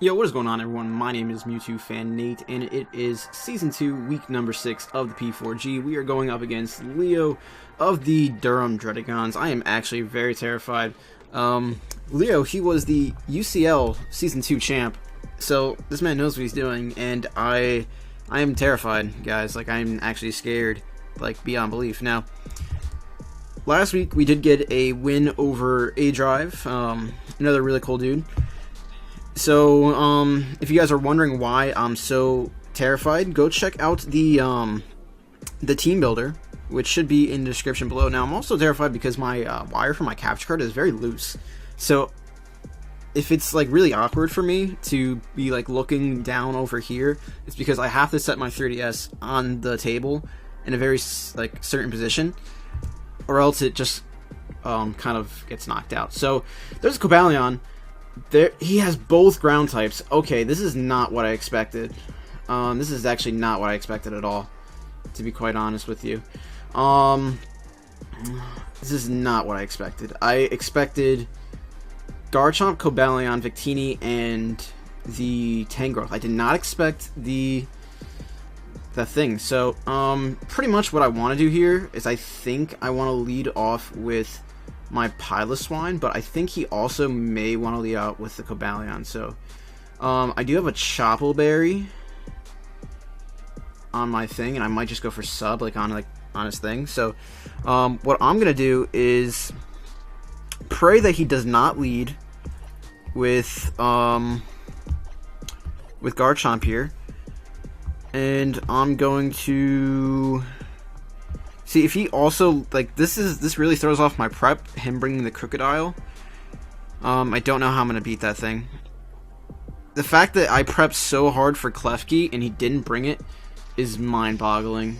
Yo, what is going on, everyone? My name is Mewtwo Fan Nate, and it is Season 2, Week number 6 of the P4G. We are going up against Leo of the Durham Druddigons. I am actually very terrified. Leo, he was the UCL Season 2 champ, so this man knows what he's doing, and I am terrified, guys. Like, I'm actually scared, like, beyond belief. Now, last week we did get a win over A-Drive, another really cool dude. So, if you guys are wondering why I'm so terrified, go check out the team builder, which should be in the description below. Now, I'm also terrified because my wire for my capture card is very loose. So, if it's, like, really awkward for me to be, like, looking down over here, it's because I have to set my 3DS on the table in a very, like, certain position, or else it just, kind of gets knocked out. So, there's Cobalion. There, he has both ground types. Okay, this is not what I expected. This is actually not what I expected at all, to be quite honest with you. This is not what I expected. I expected Garchomp, Cobalion, Victini, and the Tangrowth. I did not expect the thing. So, pretty much what I want to do here is I think I want to lead off with my Piloswine, but I think he also may want to lead out with the Cobalion. So, I do have a Chople Berry on my thing, and I might just go for sub, like on his thing. So, what I'm gonna do is pray that he does not lead with Garchomp here, and I'm going to see if he also, like, this really throws off my prep, him bringing the Crocodile. I don't know how I'm going to beat that thing. The fact that I prepped so hard for Klefki and he didn't bring it is mind-boggling.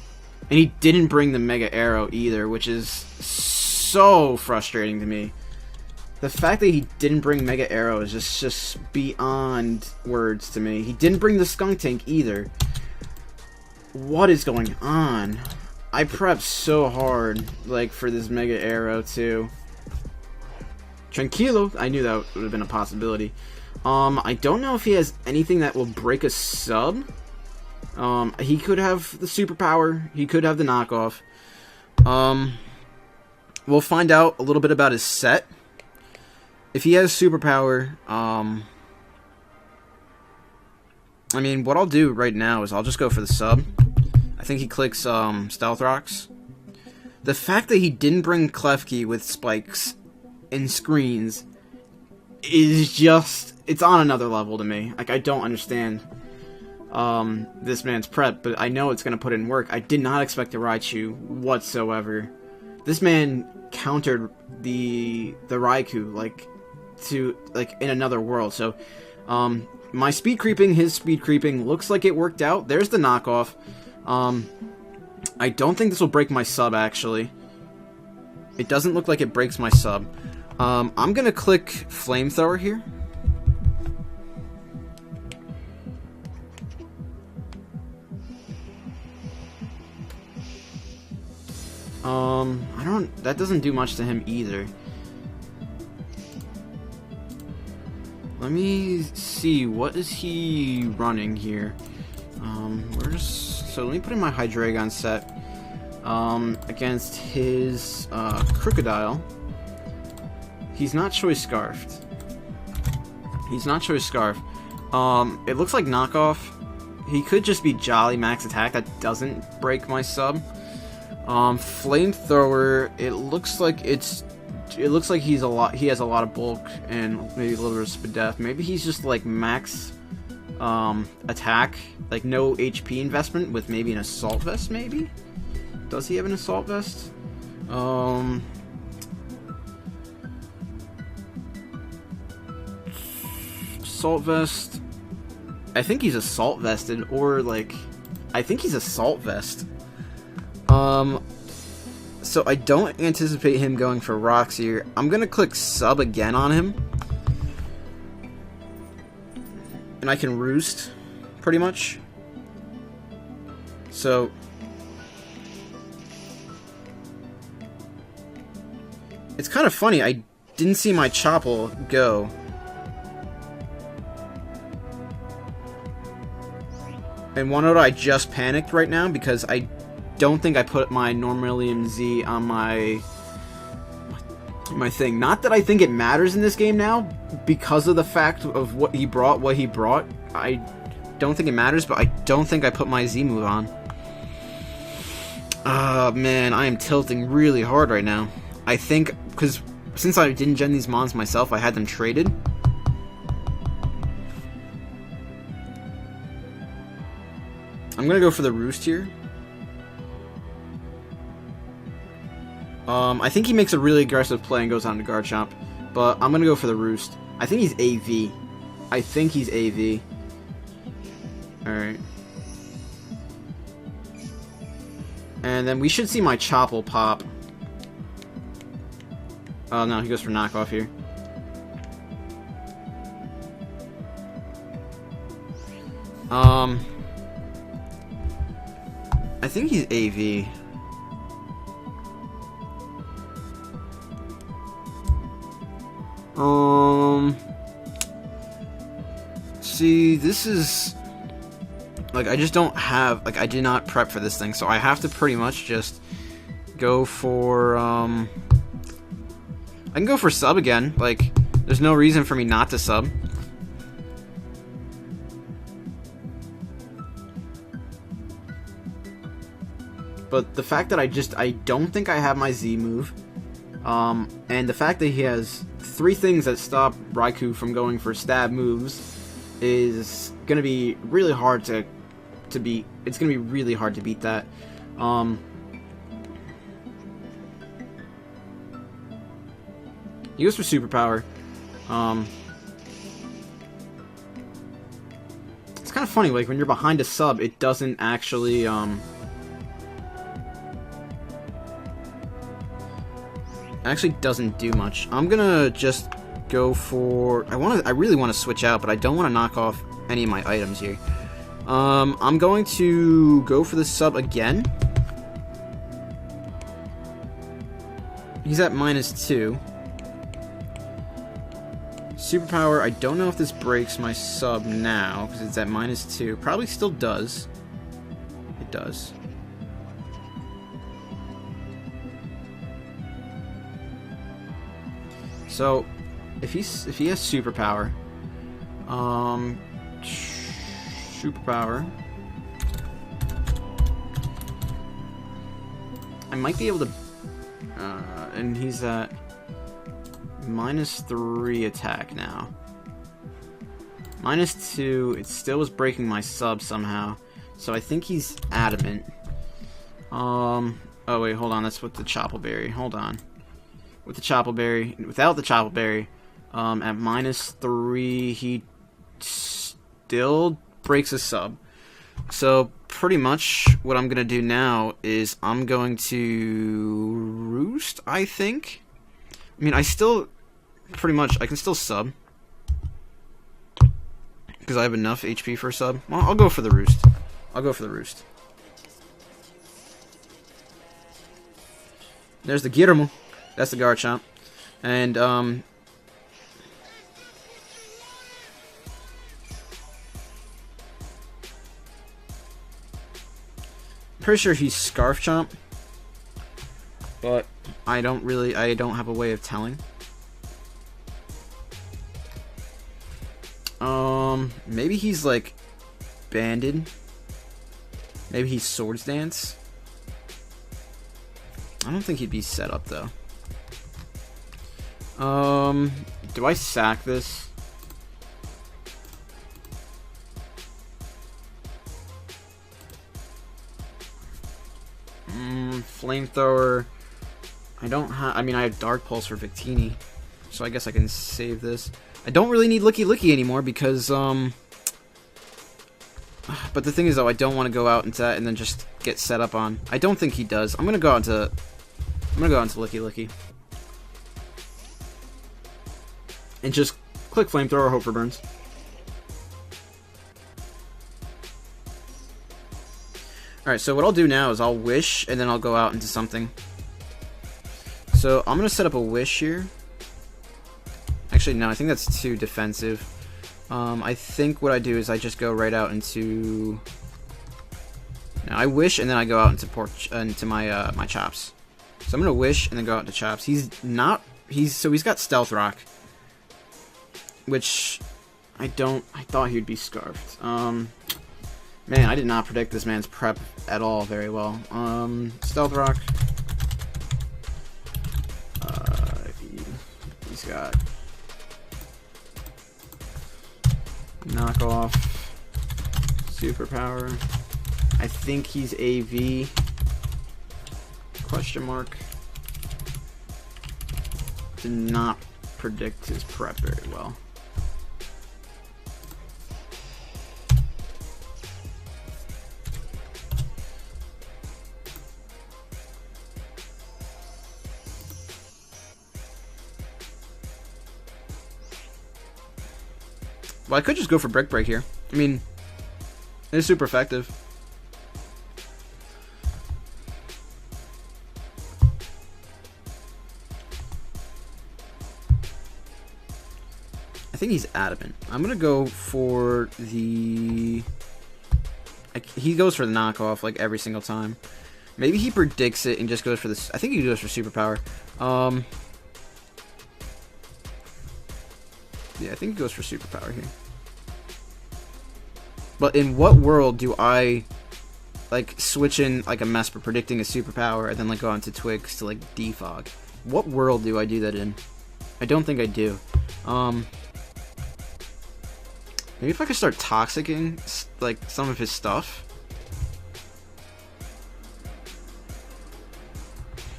And he didn't bring the Mega Arrow either, which is so frustrating to me. The fact that he didn't bring Mega Arrow is just beyond words to me. He didn't bring the Skunk Tank either. What is going on? I prepped so hard, like, for this Mega Arrow, too. Tranquilo, I knew that would have been a possibility. I don't know if he has anything that will break a sub. He could have the superpower, he could have the knockoff. We'll find out a little bit about his set. If he has superpower, I mean, what I'll do right now is I'll just go for the sub. I think he clicks Stealth Rocks. The fact that he didn't bring Klefki with spikes and screens is just, it's on another level to me. Like, I don't understand this man's prep, but I know it's going to put in work. I did not expect a Raichu whatsoever. This man countered the Raikou, like, in another world. So, my speed creeping, his speed creeping, looks like it worked out. There's the knockoff. I don't think this will break my sub, actually. It doesn't look like it breaks my sub. I'm gonna click Flamethrower here. That doesn't do much to him either. Let me see, what is he running here? So let me put in my Hydreigon set, against his, Crocodile. He's not Choice Scarfed. He's not Choice Scarf. It looks like knockoff. He could just be Jolly Max Attack. That doesn't break my sub. Flamethrower, it looks like he has a lot of bulk and maybe a little bit of speed depth. Maybe he's just like max attack, like no HP investment with maybe an Assault Vest, maybe? Does he have an Assault Vest? Assault Vest. I think he's Assault Vested, or like, I think he's Assault Vest. So I don't anticipate him going for rocks here. I'm gonna click sub again on him. And I can roost, pretty much. So, it's kind of funny, I didn't see my Chople go. And one note, I just panicked right now because I don't think I put my Normalium Z on my thing. Not that I think it matters in this game now, because of the fact of what he brought. I don't think it matters, but I don't think I put my Z move on. Man, I am tilting really hard right now. I think, because since I didn't gen these mons myself, I had them traded. I'm gonna go for the Roost here. I think he makes a really aggressive play and goes on to Garchomp, but I'm gonna go for the Roost. I think he's AV. I think he's AV. Alright. And then we should see my Chople pop. Oh no, he goes for knockoff here. I think he's AV. See, this is... Like, I just don't have... Like, I did not prep for this thing, so I have to pretty much just go for, I can go for sub again. Like, there's no reason for me not to sub. But the fact that I don't think I have my Z move, and the fact that he has 3 things that stop Raikou from going for stab moves is gonna be really hard to beat. It's gonna be really hard to beat that. He goes for superpower. It's kind of funny, like when you're behind a sub, it doesn't actually doesn't do much. I'm gonna just go for... I really want to switch out, but I don't want to knock off any of my items here. I'm going to go for the sub again. He's at -2. Superpower, I don't know if this breaks my sub now, because it's at -2. Probably still does. It does. So, if he has superpower, I might be able to, and he's at -3 attack now. -2, it still was breaking my sub somehow, so I think he's adamant. Oh wait, hold on, that's with the Chople Berry, hold on. With the Chople Berry, without the Chople Berry, at -3, he still breaks a sub. So, pretty much, what I'm gonna do now is I'm going to Roost, I think? I mean, I still, pretty much, I can still sub. Because I have enough HP for a sub. Well, I'll go for the Roost. I'll go for the Roost. There's the Giramo. That's the Garchomp. And, pretty sure he's Scarf Chomp. But I don't have a way of telling. Maybe he's like banded. Maybe he's Swords Dance. I don't think he'd be set up though. Do I sack this? Flamethrower. I don't have. I mean, I have Dark Pulse for Victini, so I guess I can save this. I don't really need Licky Licky anymore because But the thing is, though, I don't want to go out into that and then just get set up on. I don't think he does. I'm gonna go out into Licky Licky. And just click Flamethrower, hope for burns. Alright, so what I'll do now is I'll Wish, and then I'll go out into something. So, I'm gonna set up a Wish here. Actually, no, I think that's too defensive. I think what I do is I just go right out into Now I wish, and then I go out into my my chops. So I'm gonna wish and then go out into chops. He's got stealth rock, which I thought he'd be scarfed. Man, I did not predict this man's prep at all very well. Stealth rock. He's got knockoff, superpower. I think he's AV. Question mark. Did not predict his prep very well. Well, I could just go for Brick Break here. I mean, it's super effective. I think he's adamant. I'm gonna go for the... he goes for the knockoff like every single time. Maybe he predicts it and just goes for this. I think he goes for superpower. Yeah, I think he goes for superpower here. But in what world do I like switch in like a Mesper predicting a superpower and then like go on to Twigs to like defog? What world do I do that in? I don't think I do. Maybe if I could start toxicking like some of his stuff.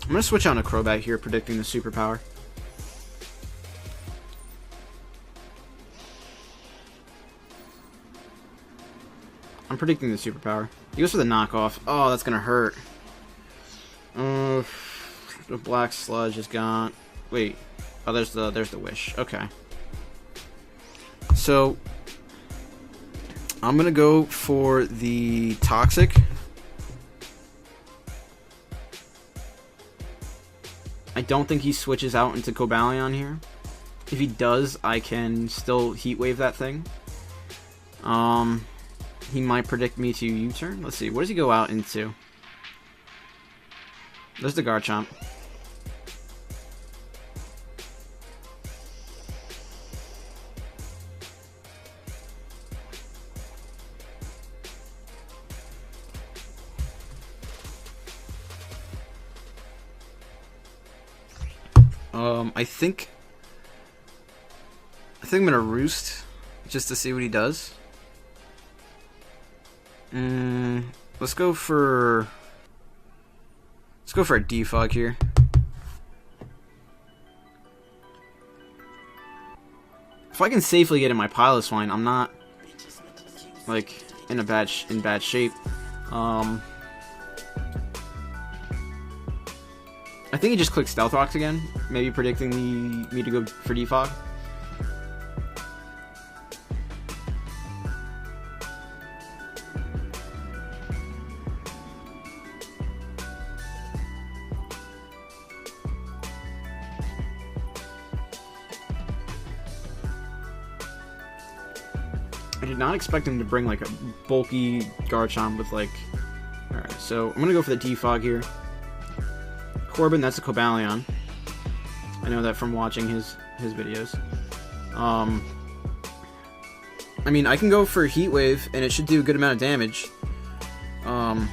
I'm gonna switch on a Crobat here, predicting the superpower. I'm predicting the superpower. He goes for the knockoff. Oh, that's gonna hurt. The black sludge is gone. Wait. Oh, there's the wish. Okay. So I'm gonna go for the toxic. I don't think he switches out into Cobalion here. If he does, I can still Heat Wave that thing. He might predict me to U-turn. Let's see. What does he go out into? There's the Garchomp. I think I'm gonna Roost just to see what he does. Let's go for a defog here. If I can safely get in my Piloswine, I'm not like in bad shape. I think he just clicked Stealth Rocks again, maybe predicting me to go for defog. I did not expect him to bring like a bulky Garchomp with like... Alright, so I'm gonna go for the defog here. Corbin, that's a Cobalion. I know that from watching his videos. I mean, I can go for Heat Wave, and it should do a good amount of damage. I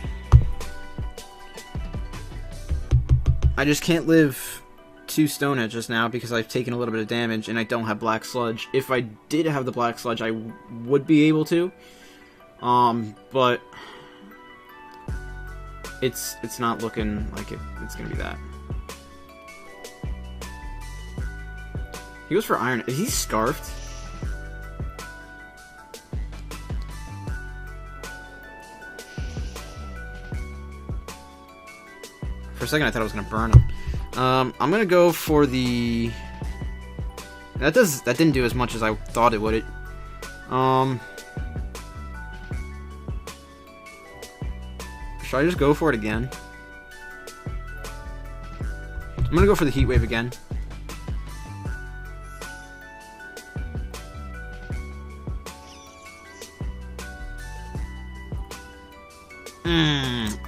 just can't live 2 Stone Edge just now because I've taken a little bit of damage, and I don't have Black Sludge. If I did have the Black Sludge, I would be able to. But... It's not looking like it's gonna be that. He goes for Iron. Is he Scarfed? For a second, I thought I was gonna burn him. I'm gonna go for the. That didn't do as much as I thought it would. Should I just go for it again? I'm gonna go for the Heat Wave again.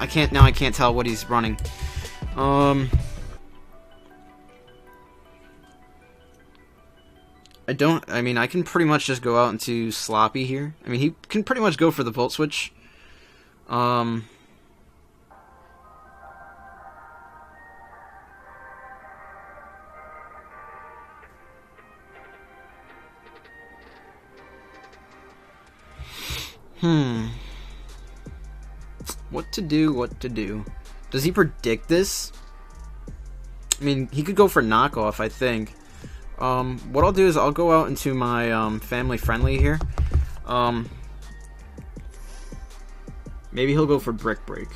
I can't tell what he's running. I mean, I can pretty much just go out into Sloppy here. I mean, he can pretty much go for the Volt Switch. What to do? Does he predict this? I mean, he could go for knockoff, I think. What I'll do is I'll go out into my family friendly here. Maybe he'll go for Brick Break,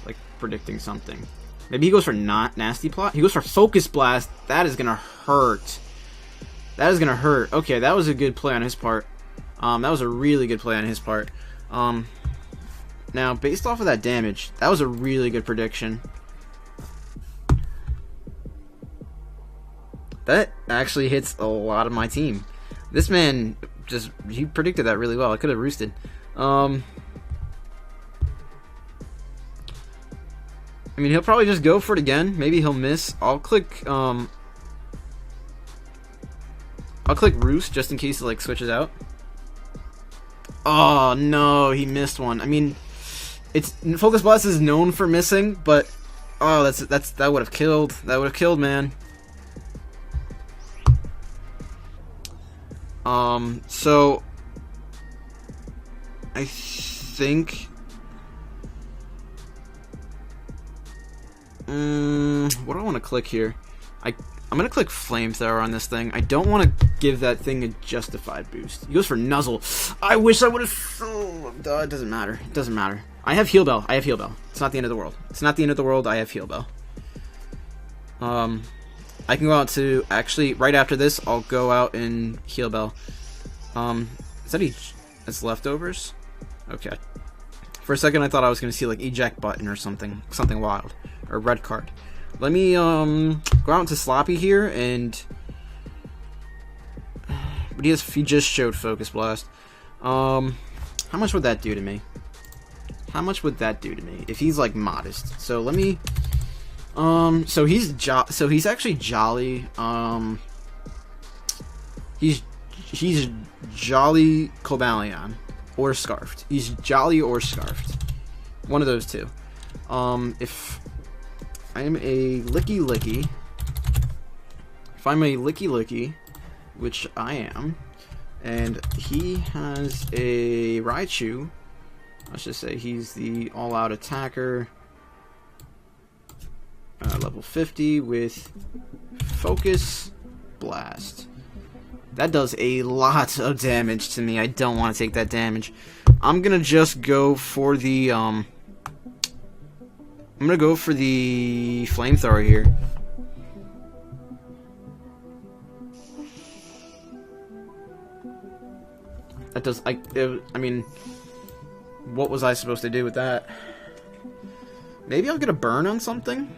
like predicting something. Maybe he goes for Nasty Plot. He goes for Focus Blast. That is gonna hurt. That is gonna hurt. Okay, that was a good play on his part. That was a really good play on his part. Now, based off of that damage, that was a really good prediction. That actually hits a lot of my team. This man he predicted that really well. I could have roosted. I mean, he'll probably just go for it again. Maybe he'll miss. I'll click Roost just in case it like switches out. Oh no, he missed one. I mean, Focus Blast is known for missing, but oh, that would have killed. That would have killed, man. So I think what do I want to click here? I'm gonna click Flamethrower on this thing. I don't want to give that thing a justified boost. He goes for Nuzzle. I wish I would have. Oh, it doesn't matter. It doesn't matter. I have Heal Bell. It's not the end of the world. It's not the end of the world. I have Heal Bell. I can go out to, actually, right after this, I'll go out and Heal Bell. Is that that's leftovers? Okay. For a second, I thought I was going to see, like, eject button or something wild. Or red card. Let me, go out into Sloppy here, and... But he just showed Focus Blast. How much would that do to me? How much would that do to me? If he's, like, modest. So, let me... So he's actually Jolly. He's Jolly Cobalion or Scarfed. He's Jolly or Scarfed. One of those two. If I'm a Licky, which I am, and he has a Raichu, let's just say he's the all-out attacker. Level 50 with Focus Blast. That does a lot of damage to me. I don't want to take that damage. I'm gonna just go for the Flamethrower here. That does I mean, what was I supposed to do with that? Maybe I'll get a burn on something.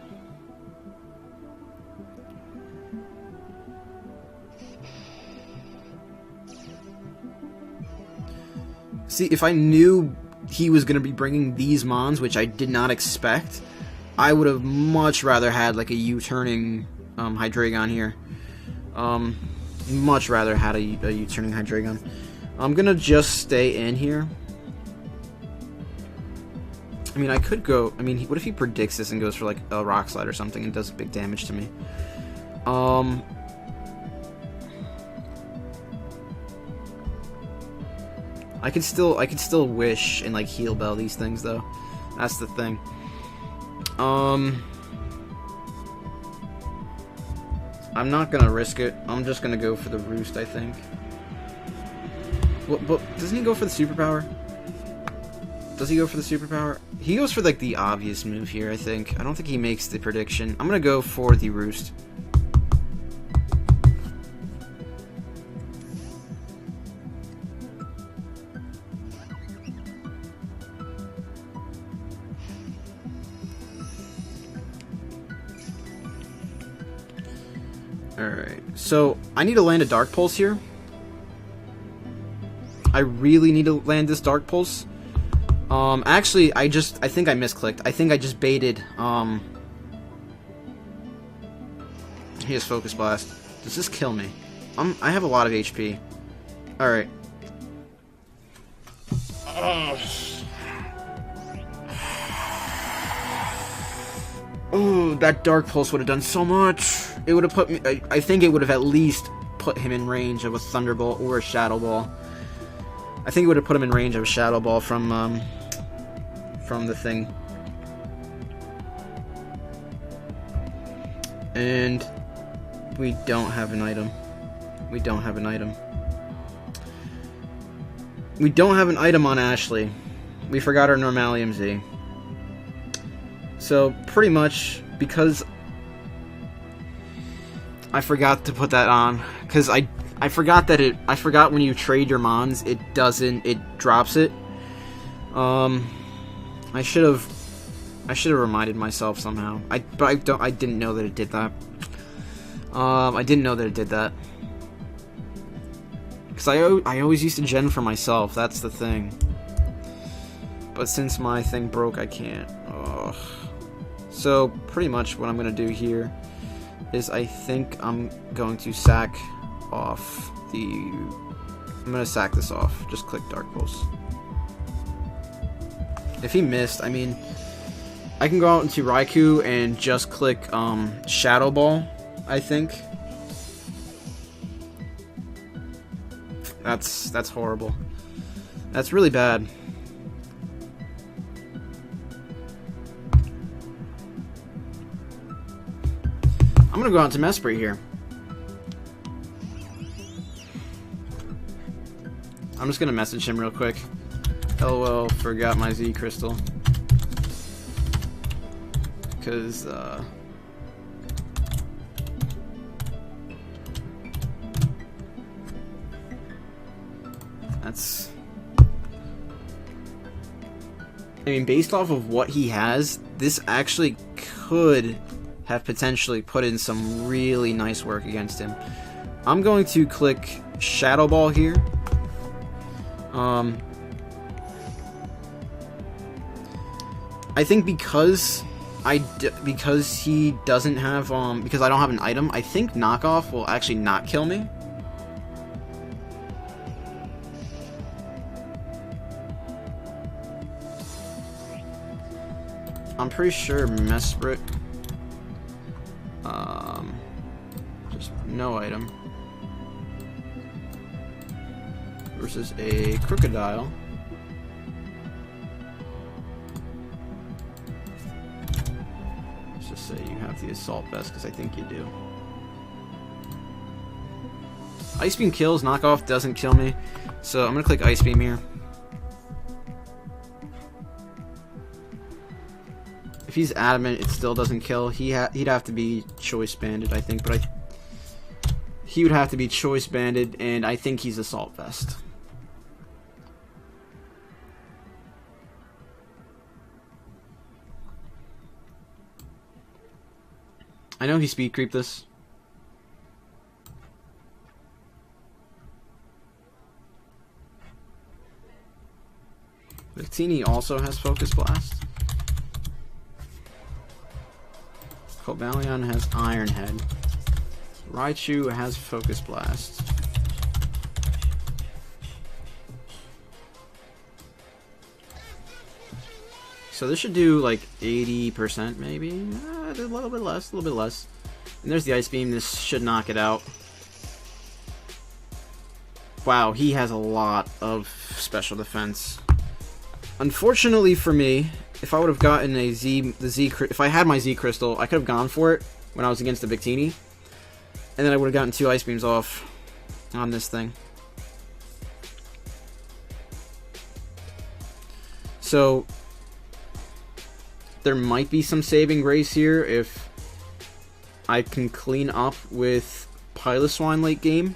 See, if I knew he was going to be bringing these Mons, which I did not expect, I would have much rather had like a U-turning Hydreigon here. Much rather had a U-turning Hydreigon. I'm going to just stay in here. I mean, I could go... I mean, what if he predicts this and goes for like a Rock Slide or something and does big damage to me? I could still wish and like Heal Bell these things though. That's the thing. I'm not gonna risk it. I'm just gonna go for the Roost, I think. But doesn't he go for the Superpower? Does he go for the Superpower? He goes for like the obvious move here, I think. I don't think he makes the prediction. I'm gonna go for the Roost. Alright, so I need to land a Dark Pulse here. I really need to land this Dark Pulse. Actually, I think I misclicked. I think I just baited, he has Focus Blast. Does this kill me? I have a lot of HP. Alright. Oh, that Dark Pulse would have done so much. It would have put me... I think it would have at least put him in range of a Thunderbolt or a Shadow Ball. I think it would have put him in range of a Shadow Ball from the thing. And we don't have an item. We don't have an item. We don't have an item on Ashley. We forgot our Normalium Z. So, pretty much, because I forgot to put that on, because I forgot that I forgot when you trade your Mons, it drops it. I should have reminded myself somehow. I didn't know that it did that. I didn't know that it did that. Because I always used to gen for myself, that's the thing. But since my thing broke, I can't. Ugh. So, pretty much what I'm going to do here is I think I'm going to sack off the... I'm going to sack this off. Just click Dark Pulse. If he missed, I mean, I can go out into Raikou and just click Shadow Ball, I think. That's horrible. That's really bad. I'm gonna go out to Mesprit here. I'm just gonna message him real quick. LOL, forgot my Z crystal. Because, that's... I mean, based off of what he has, this actually could have potentially put in some really nice work against him. I'm going to click Shadow Ball here. I think because he doesn't have because I don't have an item, I think knockoff will actually not kill me. I'm pretty sure Mesprit just no item versus a Crocodile. Let's just say you have the Assault Vest, because I think you do. Ice Beam kills, knockoff doesn't kill me, so I'm gonna click Ice Beam here. If he's adamant, it still doesn't kill. He'd have to be Choice Banded, I think, but he would have to be Choice Banded, and I think he's Assault Vest. I know he speed creeped this. Victini also has Focus Blast. Cobalion has Iron Head. Raichu has Focus Blast. So this should do like 80% maybe? A little bit less, And there's the Ice Beam. This should knock it out. Wow, he has a lot of special defense. Unfortunately for me, if I would have gotten if I had my Z Crystal, I could have gone for it when I was against the Victini. And then I would have gotten 2 Ice Beams off on this thing. So, there might be some saving grace here if I can clean up with Piloswine late game.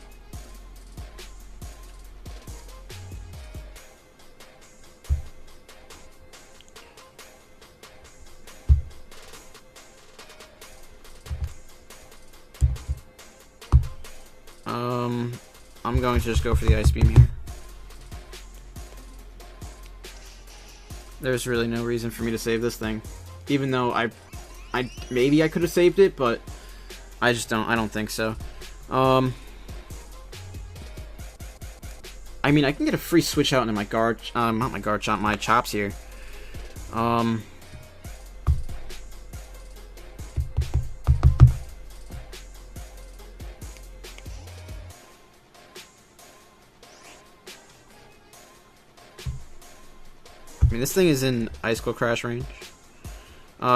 I'm going to just go for the Ice Beam here. There's really no reason for me to save this thing. Even though maybe I could have saved it, but I don't think so. I mean, I can get a free switch out into my guard, not my guard chop, my chops here. I mean, this thing is in Icicle Crash range.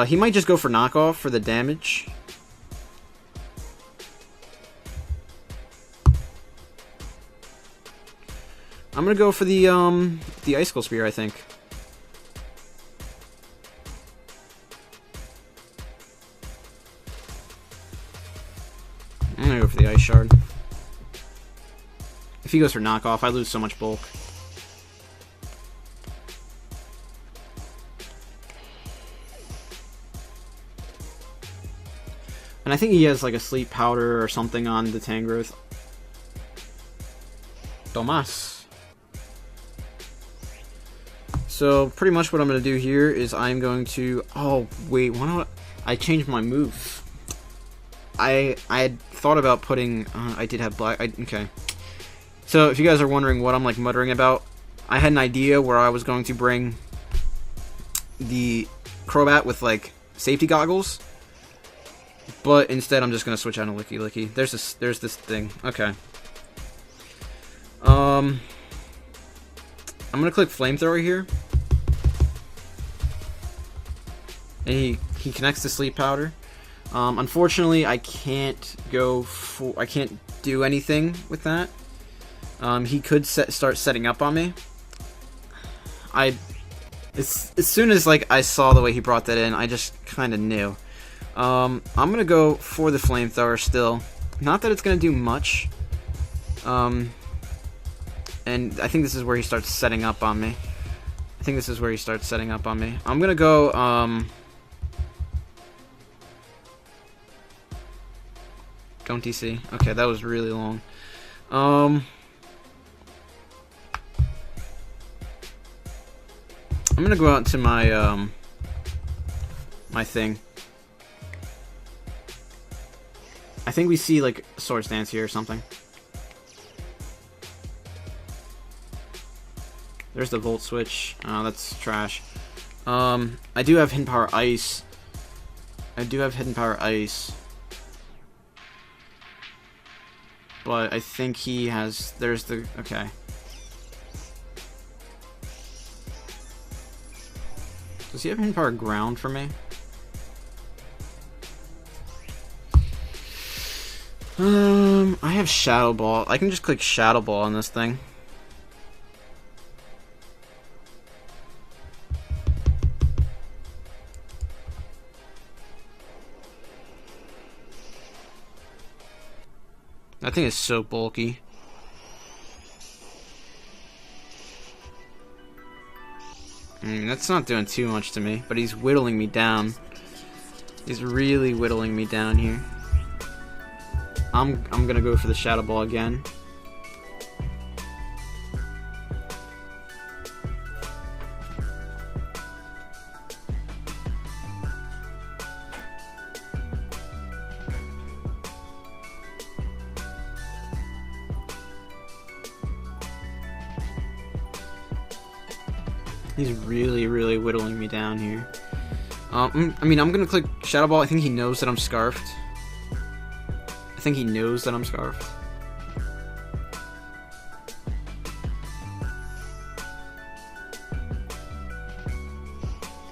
He might just go for knockoff for the damage. I'm gonna go for the Icicle Spear, I think. I'm gonna go for the Ice Shard. If he goes for knockoff, I lose so much bulk. And I think he has like a sleep powder or something on the Tangrowth. Tomas. So pretty much what I'm going to do here is I'm going to... Oh, wait, why not... I changed my move. I had thought about putting... I did have black... okay. So if you guys are wondering what I'm like muttering about, I had an idea where I was going to bring the Crobat with like safety goggles. But instead I'm just going to switch out a Licky Licky. There's this thing. Okay. I'm going to click Flamethrower here. And he connects to Sleep Powder. Unfortunately, I can't do anything with that. He could start setting up on me. As soon as like I saw the way he brought that in, I just kind of knew. I'm gonna go for the Flamethrower still. Not that it's gonna do much. And I think this is where he starts setting up on me. I'm gonna go, don't DC. Okay, that was really long. I'm gonna go out to my, my thing. I think we see, like, a Swords Dance here or something. There's the Volt Switch. Oh, that's trash. I do have Hidden Power Ice. But I think he has... There's the... Okay. Does he have Hidden Power Ground for me? I have Shadow Ball. I can just click Shadow Ball on this thing. That thing is so bulky. That's not doing too much to me, but he's whittling me down. He's really whittling me down here. I'm gonna go for the Shadow Ball again. He's really whittling me down here. I mean, I'm gonna click Shadow Ball. I think he knows that I'm Scarfed.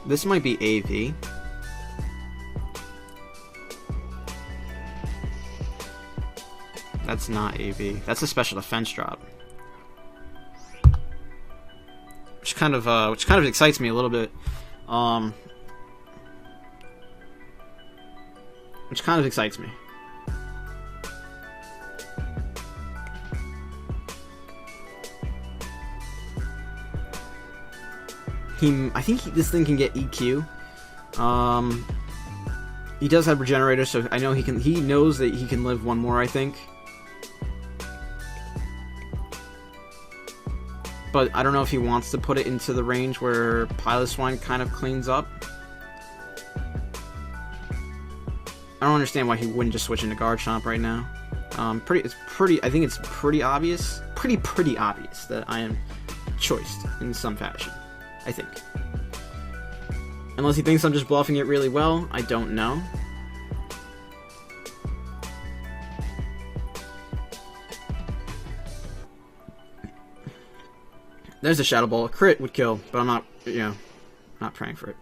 This might be AV. That's not AV. That's a special defense drop. Which kind of excites me a little bit. Which kind of excites me. I think this thing can get EQ. He does have Regenerator, so I know he knows that he can live one more, I think. but I don't know if he wants to put it into the range where Piloswine kind of cleans up. I don't understand why he wouldn't just switch into Garchomp right now. I think it's pretty obvious, pretty obvious that I am choiced in some fashion, I think. Unless he thinks I'm just bluffing it really well, I don't know. There's a Shadow Ball. A crit would kill, but I'm not, you know, not praying for it.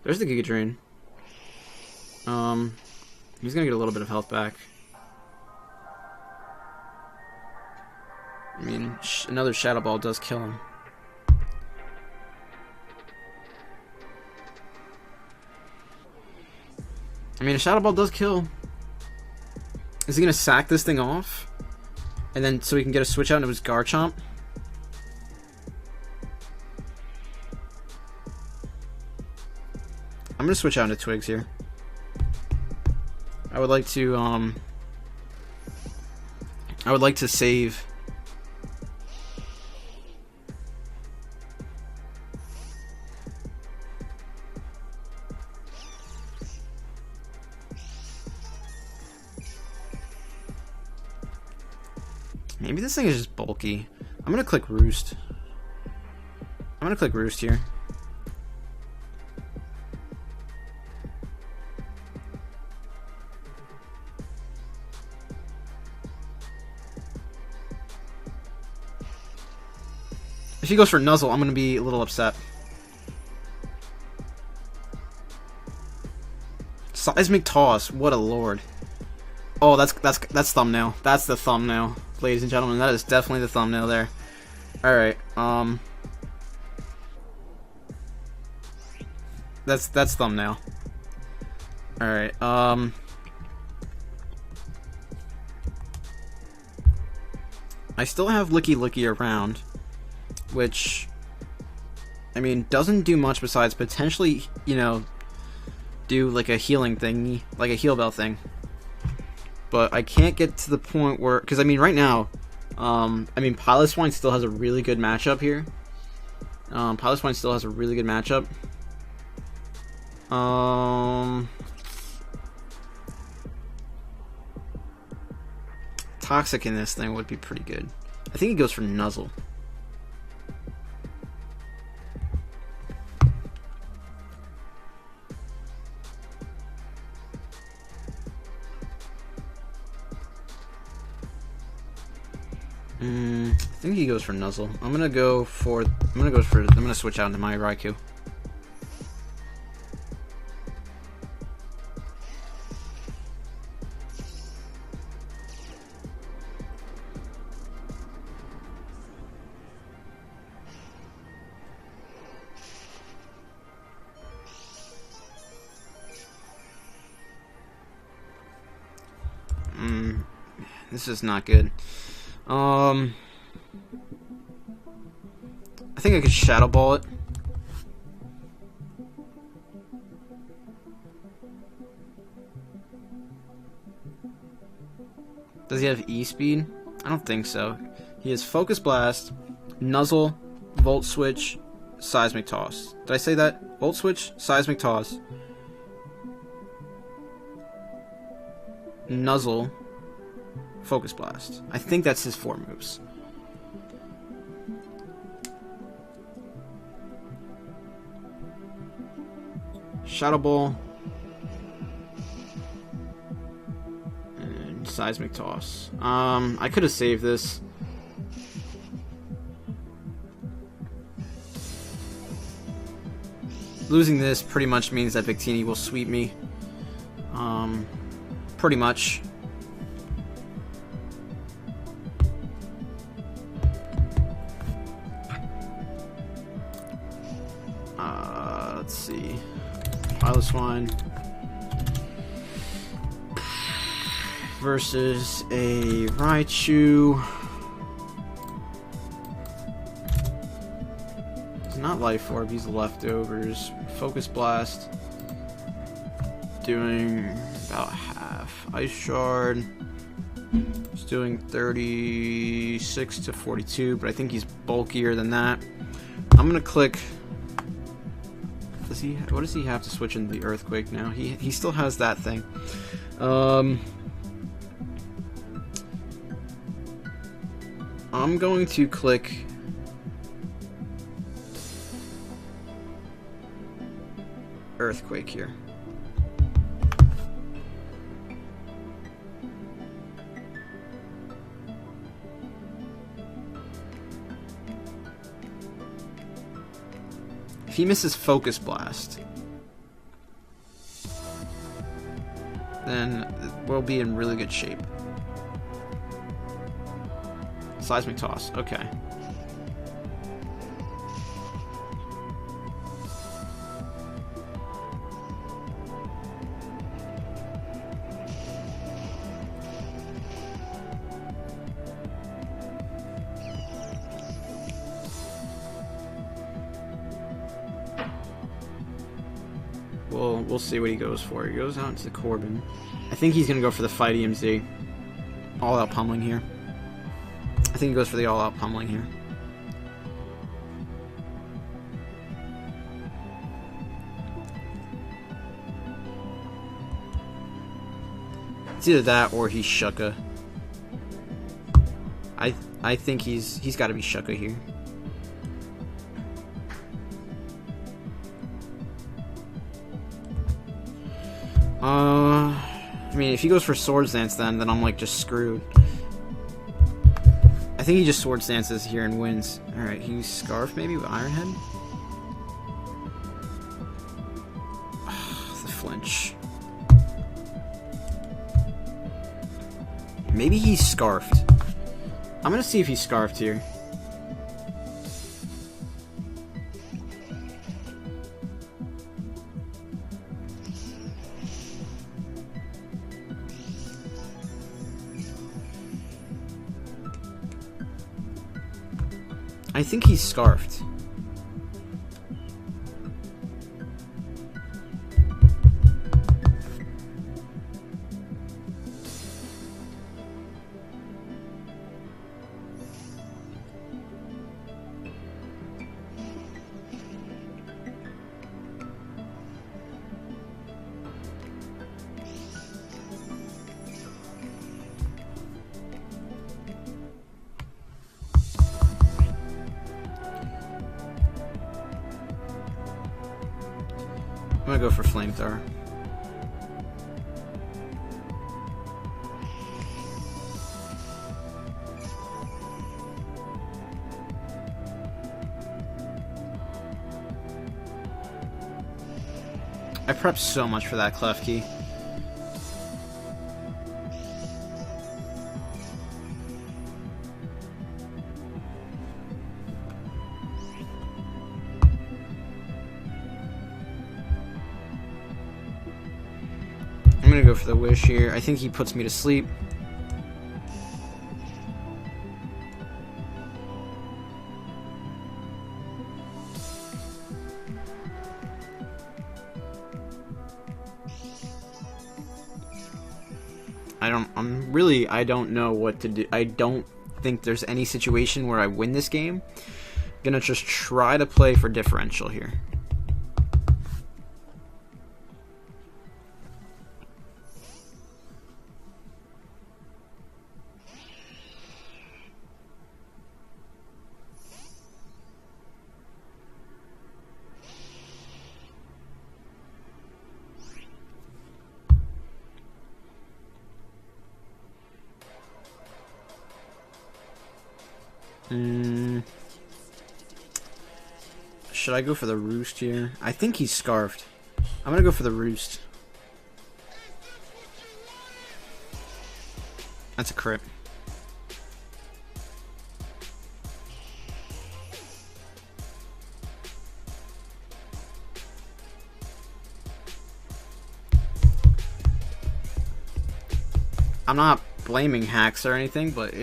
There's the Giga Drain. He's gonna get a little bit of health back. I mean, another Shadow Ball does kill him. I mean, a Shadow Ball does kill. Is he gonna sack this thing off? And then, so he can get a switch out into his Garchomp? I'm gonna switch out into Twigs here. I would like to save. Maybe this thing is just bulky. I'm gonna click Roost. I'm gonna click Roost here. If he goes for Nuzzle, I'm gonna be a little upset. Seismic Toss, what a lord. Oh, that's thumbnail. That's the thumbnail, ladies and gentlemen. That is definitely the thumbnail there. Alright, that's thumbnail. Alright, I still have Licky Licky around, which, I mean, doesn't do much besides potentially, you know, do like a healing thing, like a heal bell thing. But I can't get to the point where, because I mean, right now, I mean, Piloswine still has a really good matchup here. Piloswine still has a really good matchup. Toxic in this thing would be pretty good. I think he goes for Nuzzle. I think he goes for Nuzzle. I'm gonna switch out into my Raikou. This is not good. I think I could Shadow Ball it. Does he have E-Speed? I don't think so. He has Focus Blast, Nuzzle, Volt Switch, Seismic Toss. Did I say that? Volt Switch, Seismic Toss, Nuzzle, Focus Blast. I think that's his 4 moves. Shadow Ball and Seismic Toss. I could have saved this. Losing this pretty much means that Victini will sweep me. Pretty much. Let's see. Piloswine versus a Raichu. It's not Life Orb, he's leftovers. Focus Blast. Doing about half. Ice Shard. He's doing 36 to 42, but I think he's bulkier than that. I'm gonna click. What does he have to switch into the Earthquake now? He still has that thing. I'm going to click Earthquake here. If he misses Focus Blast, then we'll be in really good shape. Seismic Toss, okay. We'll see what he goes for. He goes out into the Corbin. I think he's going to go for the Fight EMZ. All-out pummeling here. I think he goes for the all-out pummeling here. It's either that or he's Shucka. I think he's got to be Shucka here. I mean, if he goes for Swords Dance, then I'm like just screwed. I think he just Swords Dances here and wins. All right, he's Scarf maybe with Iron Head. The flinch. Maybe he's Scarfed. I'm gonna see if he's Scarfed here. I think he's Scarfed. I'm gonna go for Flamethrower. I prepped so much for that Klefki. I'm gonna go for the Wish here. I think he puts me to sleep. I don't know what to do. I don't think there's any situation where I win this game. Gonna just try to play for differential here. Should I go for the Roost here? I think he's Scarfed. I'm gonna go for the Roost. That's a crit. I'm not blaming hacks or anything, but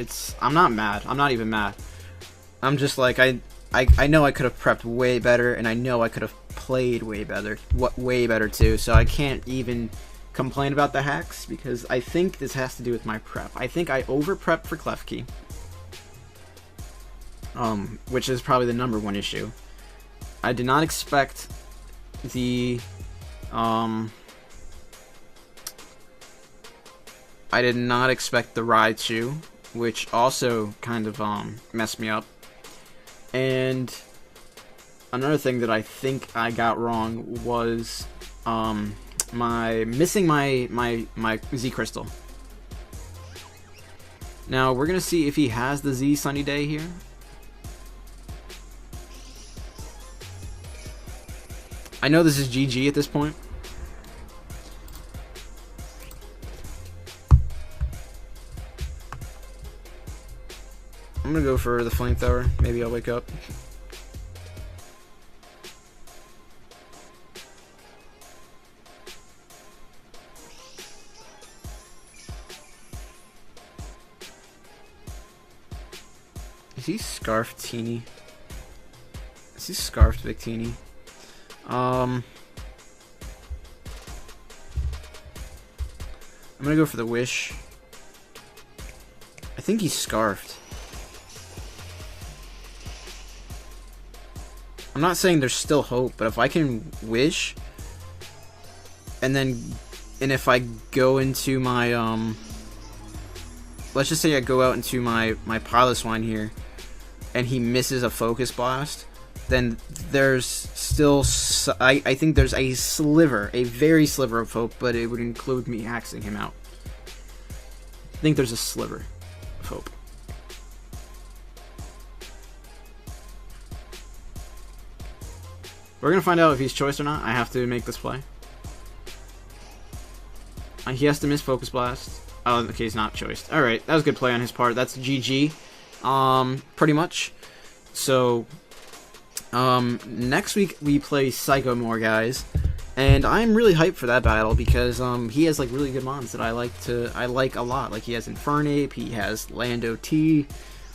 I'm not mad. I'm not even mad. I'm just like, I know I could have prepped way better, and I know I could have played way better. Way better too, so I can't even complain about the hacks, because I think this has to do with my prep. I think I over-prepped for Klefki. which is probably the #1 issue. I did not expect the Raichu, which also kind of messed me up. And another thing that I think I got wrong was missing my Z Crystal. Now we're gonna see if he has the Z Sunny Day here. I know this is GG at this point. I'm gonna go for the flamethrower. Maybe I'll wake up. Is he Scarfed Teeny? Is he Scarfed Victini? I'm gonna go for the Wish. I think he's Scarfed. I'm not saying there's still hope, but if I can Wish, and if I go into my let's just say I go out into my Piloswine here, and he misses a Focus Blast, then there's still, I think there's a very sliver of hope, but it would include me axing him out. I think there's a sliver of hope. We're gonna find out if he's choiced or not. I have to make this play. He has to miss Focus Blast. Oh, okay, he's not choiced. Alright, that was a good play on his part. That's GG. Pretty much. So, next week we play Psychomore, guys. And I'm really hyped for that battle because he has like really good mons that I like a lot. Like he has Infernape, he has Lando T,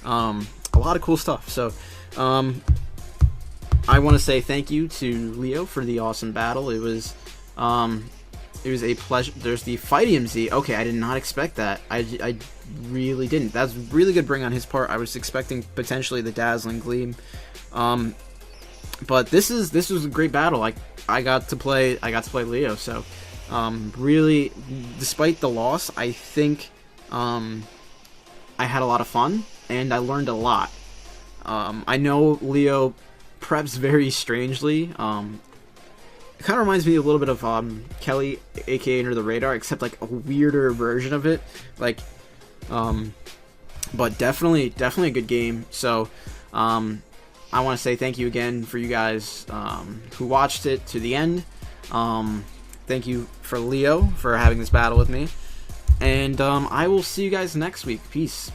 a lot of cool stuff. So, I want to say thank you to Leo for the awesome battle. It was a pleasure. There's the Fightium Z. Okay, I did not expect that. I really didn't. That's really good bring on his part. I was expecting potentially the Dazzling Gleam. But this was a great battle. I got to play Leo. So really, despite the loss, I think I had a lot of fun and I learned a lot. I know Leo preps very strangely. It kind of reminds me a little bit of Kelly, aka Under the Radar, except like a weirder version of it. Like, but definitely a good game. So, I want to say thank you again for you guys who watched it to the end. Thank you for Leo for having this battle with me, and I will see you guys next week. Peace.